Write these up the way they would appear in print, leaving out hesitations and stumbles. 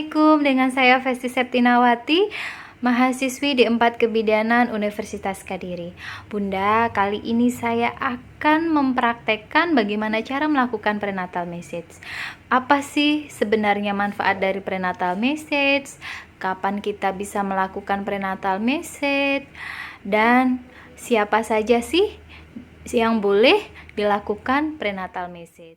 Assalamualaikum, dengan saya Festi Septinawati, mahasiswi D4 Kebidanan Universitas Kediri. Bunda, kali ini saya akan mempraktekkan bagaimana cara melakukan prenatal message. Apa sih sebenarnya manfaat dari prenatal message? Kapan kita bisa melakukan prenatal message? Dan siapa saja sih yang boleh dilakukan prenatal message?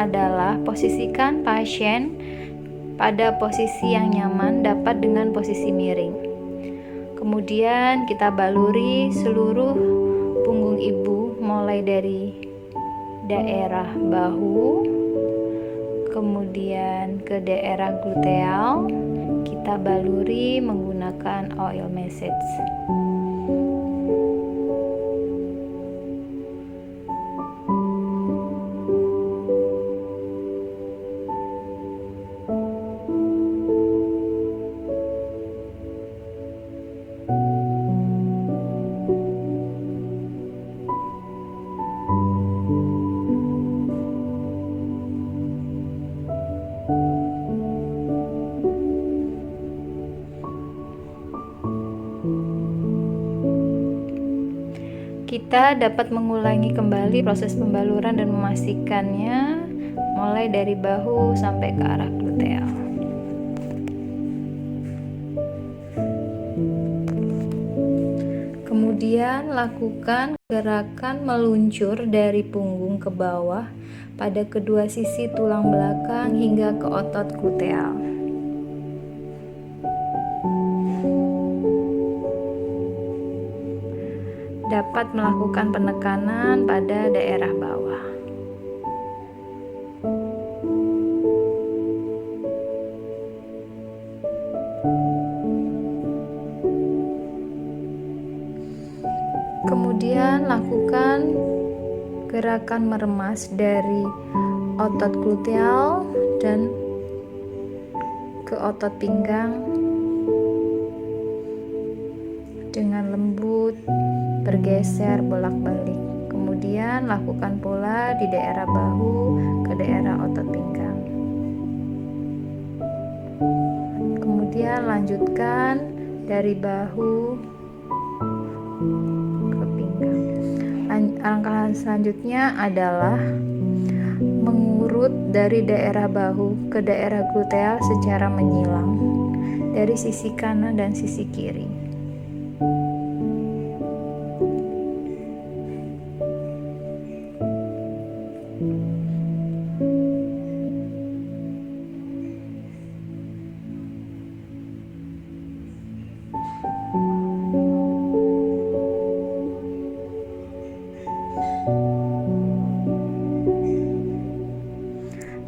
Adalah posisikan pasien pada posisi yang nyaman, dapat dengan posisi miring. Kemudian kita baluri seluruh punggung ibu mulai dari daerah bahu, kemudian ke daerah gluteal. Kita baluri menggunakan oil massage. Kita dapat mengulangi kembali proses pembaluran dan memastikannya mulai dari bahu sampai ke arah gluteal. Kemudian lakukan gerakan meluncur dari punggung ke bawah pada kedua sisi tulang belakang hingga ke otot gluteal. Dapat melakukan penekanan pada daerah bawah. Kemudian lakukan gerakan meremas dari otot gluteal dan ke otot pinggang dengan lembut, bergeser bolak-balik. Kemudian lakukan pula di daerah bahu ke daerah otot pinggang. Kemudian lanjutkan dari bahu ke pinggang. Langkah selanjutnya adalah mengurut dari daerah bahu ke daerah gluteal secara menyilang dari sisi kanan dan sisi kiri.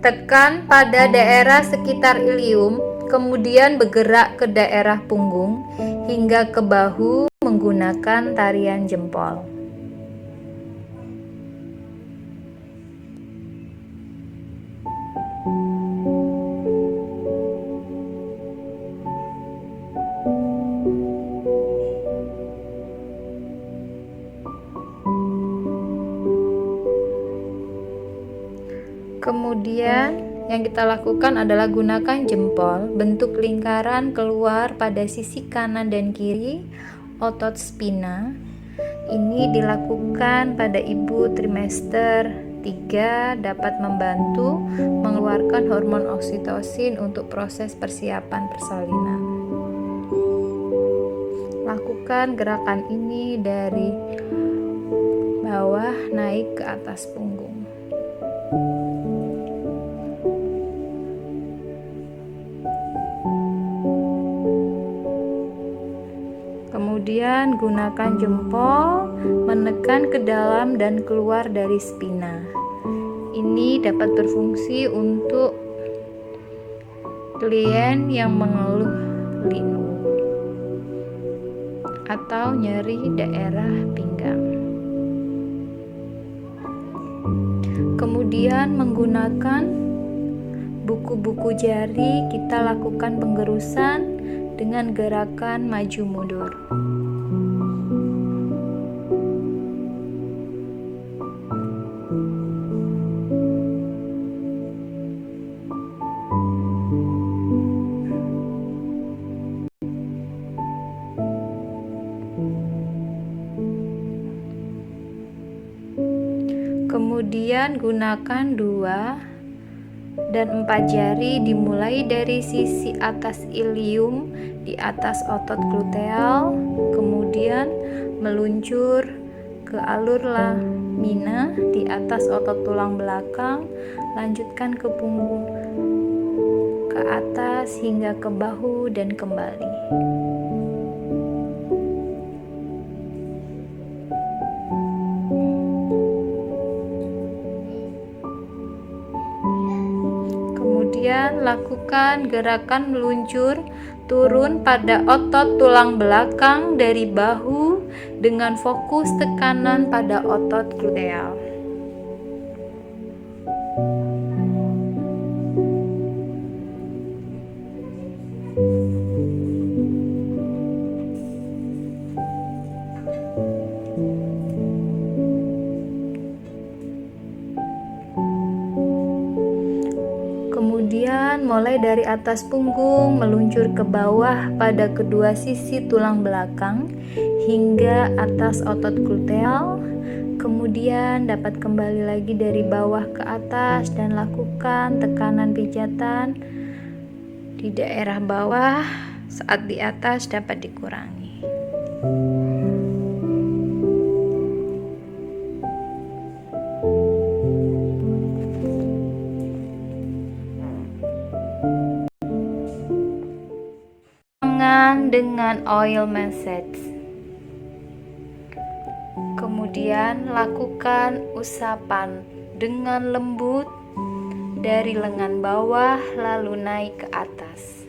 Tekan pada daerah sekitar ilium, kemudian bergerak ke daerah punggung hingga ke bahu menggunakan tarian jempol. Kemudian yang kita lakukan adalah gunakan jempol, bentuk lingkaran keluar pada sisi kanan dan kiri otot spina. Ini dilakukan pada ibu trimester 3, dapat membantu mengeluarkan hormon oksitosin untuk proses persiapan persalinan. Lakukan gerakan ini dari bawah naik ke atas punggung. Kemudian gunakan jempol menekan ke dalam dan keluar dari spina. Ini dapat berfungsi untuk klien yang mengeluh linu atau nyeri daerah pinggang. Kemudian menggunakan buku-buku jari kita lakukan penggerusan dengan gerakan maju mundur. Kemudian gunakan 2 dan 4 jari dimulai dari sisi atas ilium di atas otot gluteal, kemudian meluncur ke alur lamina di atas otot tulang belakang, lanjutkan ke punggung, ke atas hingga ke bahu dan kembali. Kemudian lakukan gerakan meluncur turun pada otot tulang belakang dari bahu dengan fokus tekanan pada otot gluteal. Kemudian mulai dari atas punggung meluncur ke bawah pada kedua sisi tulang belakang hingga atas otot gluteal. Kemudian dapat kembali lagi dari bawah ke atas dan lakukan tekanan pijatan di daerah bawah. Saat di atas dapat dikurangi. Dengan oil massage. Kemudian lakukan usapan dengan lembut dari lengan bawah lalu naik ke atas.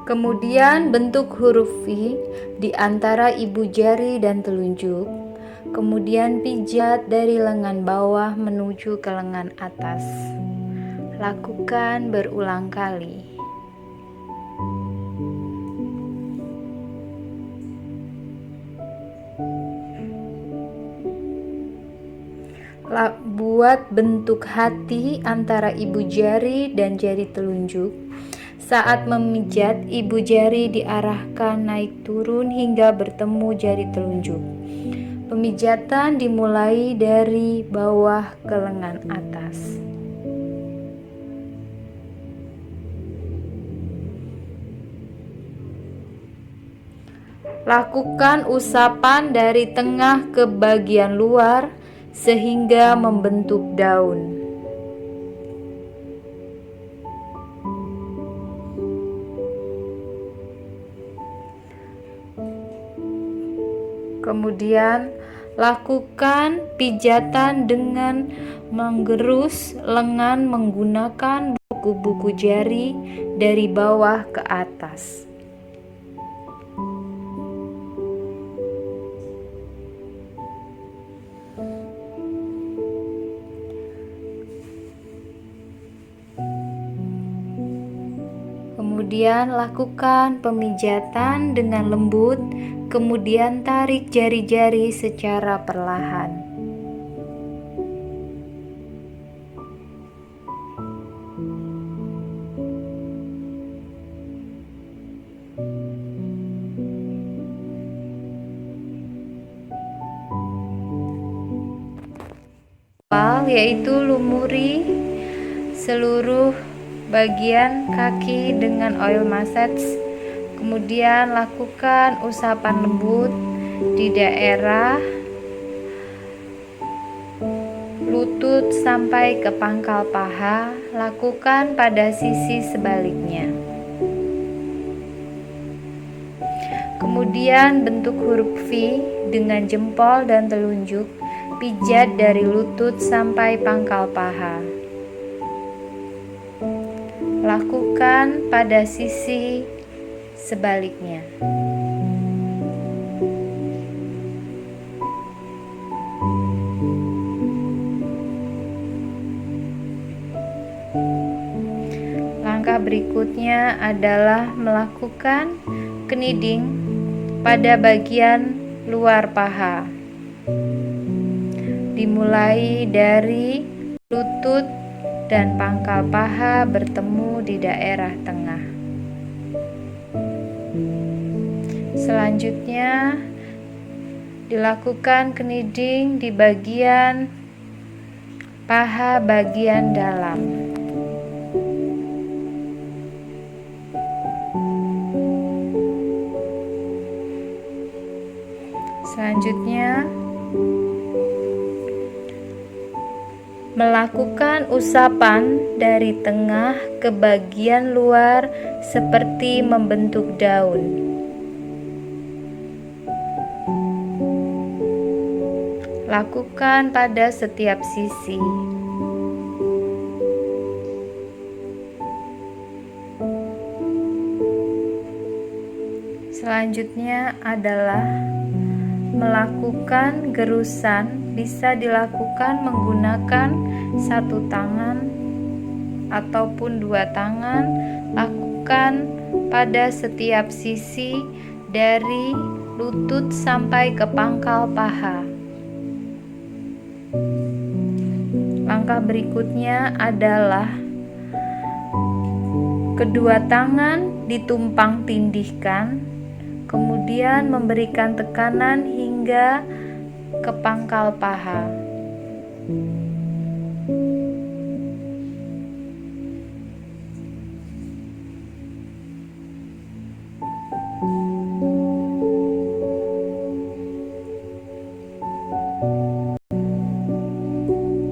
Kemudian bentuk huruf V di antara ibu jari dan telunjuk. Kemudian pijat dari lengan bawah menuju ke lengan atas. Lakukan berulang kali. Buat bentuk hati antara ibu jari dan jari telunjuk. Saat memijat, ibu jari diarahkan naik turun hingga bertemu jari telunjuk. Pemijatan dimulai dari bawah ke lengan atas. Lakukan usapan dari tengah ke bagian luar sehingga membentuk daun. Kemudian lakukan pijatan dengan menggerus lengan menggunakan buku-buku jari dari bawah ke atas. Kemudian lakukan pemijatan dengan lembut, kemudian tarik jari-jari secara perlahan. Yaitu lumuri seluruh bagian kaki dengan oil massage. Kemudian lakukan usapan lembut di daerah lutut sampai ke pangkal paha. Lakukan pada sisi sebaliknya. Kemudian bentuk huruf V dengan jempol dan telunjuk. Pijat dari lutut sampai pangkal paha. Lakukan pada sisi sebaliknya. Langkah berikutnya adalah melakukan kneading pada bagian luar paha. Dimulai dari lutut dan pangkal paha bertemu di daerah tengah. Selanjutnya dilakukan kneading di bagian paha bagian dalam. Selanjutnya melakukan usapan dari tengah ke bagian luar seperti membentuk daun. Lakukan pada setiap sisi. Selanjutnya adalah melakukan gerusan. Bisa dilakukan menggunakan satu tangan ataupun dua tangan. Lakukan pada setiap sisi dari lutut sampai ke pangkal paha. Langkah berikutnya adalah kedua tangan ditumpang tindihkan, kemudian memberikan tekanan hingga ke pangkal paha.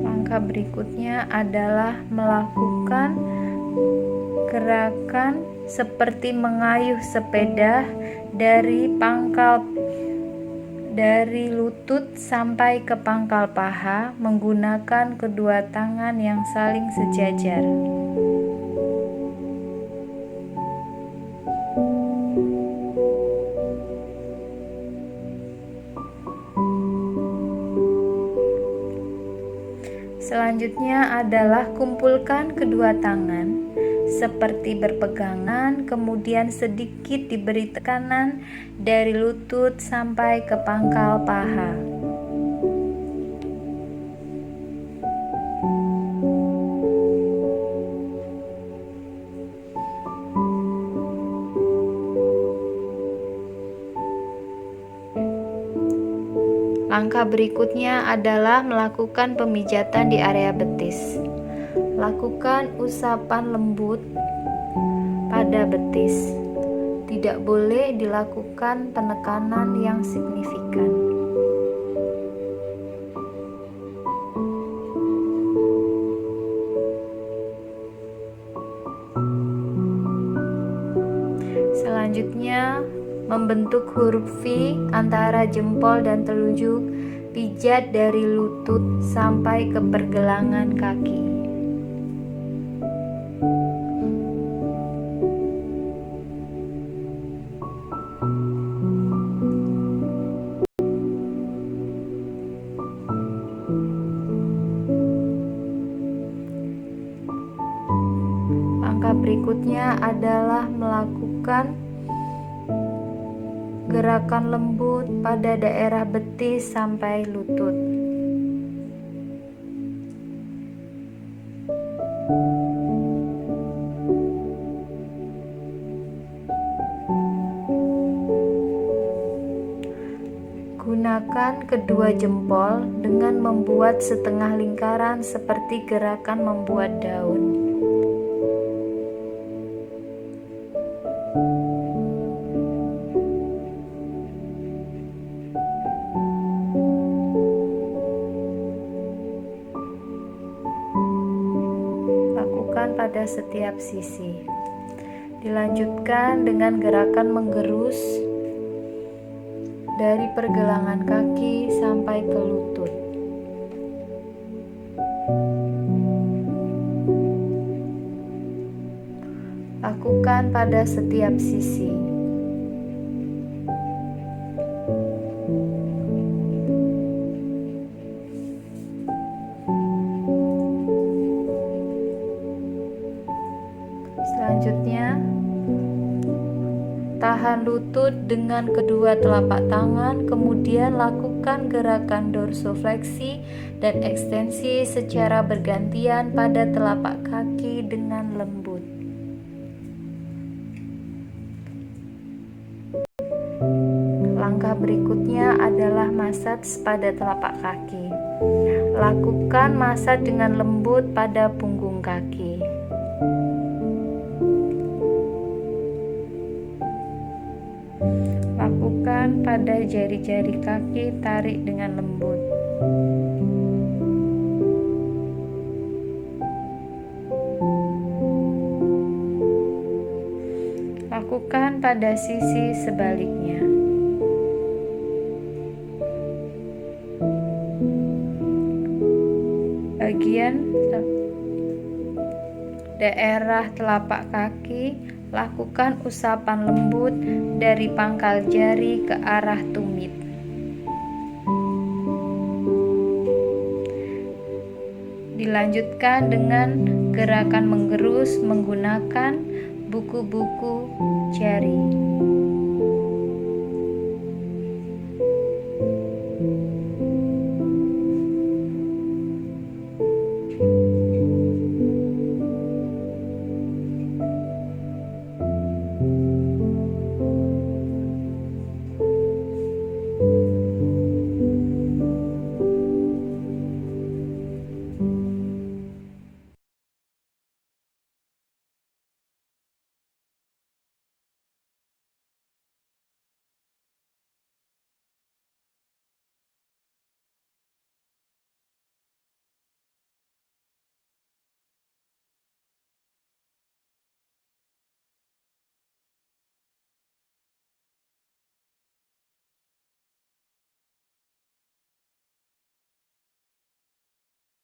Langkah berikutnya adalah melakukan gerakan seperti mengayuh sepeda dari lutut sampai ke pangkal paha menggunakan kedua tangan yang saling sejajar. Selanjutnya adalah kumpulkan kedua tangan seperti berpegangan, kemudian sedikit diberi tekanan dari lutut sampai ke pangkal paha. Langkah berikutnya adalah melakukan pemijatan di area betis. Lakukan usapan lembut pada betis. Tidak boleh dilakukan penekanan yang signifikan. Selanjutnya, membentuk huruf V antara jempol dan telunjuk. Pijat dari lutut sampai ke pergelangan kaki. Langkah berikutnya adalah melakukan gerakan lembut pada daerah betis sampai lutut. Gunakan kedua jempol dengan membuat setengah lingkaran seperti gerakan membuat daun. Lakukan pada setiap sisi. Dilanjutkan dengan gerakan menggerus dari pergelangan kaki sampai ke lutut. Lakukan pada setiap sisi. Selanjutnya, tahan lutut dengan kedua telapak tangan, kemudian lakukan gerakan dorsofleksi dan ekstensi secara bergantian pada telapak kaki dengan lembut. Langkah berikutnya adalah massage pada telapak kaki. Lakukan massage dengan lembut pada punggung kaki. Lakukan pada jari-jari kaki, tarik dengan lembut. Lakukan pada sisi sebaliknya. Bagian daerah telapak kaki, lakukan usapan lembut dari pangkal jari ke arah tumit. Dilanjutkan dengan gerakan menggerus menggunakan buku-buku jari.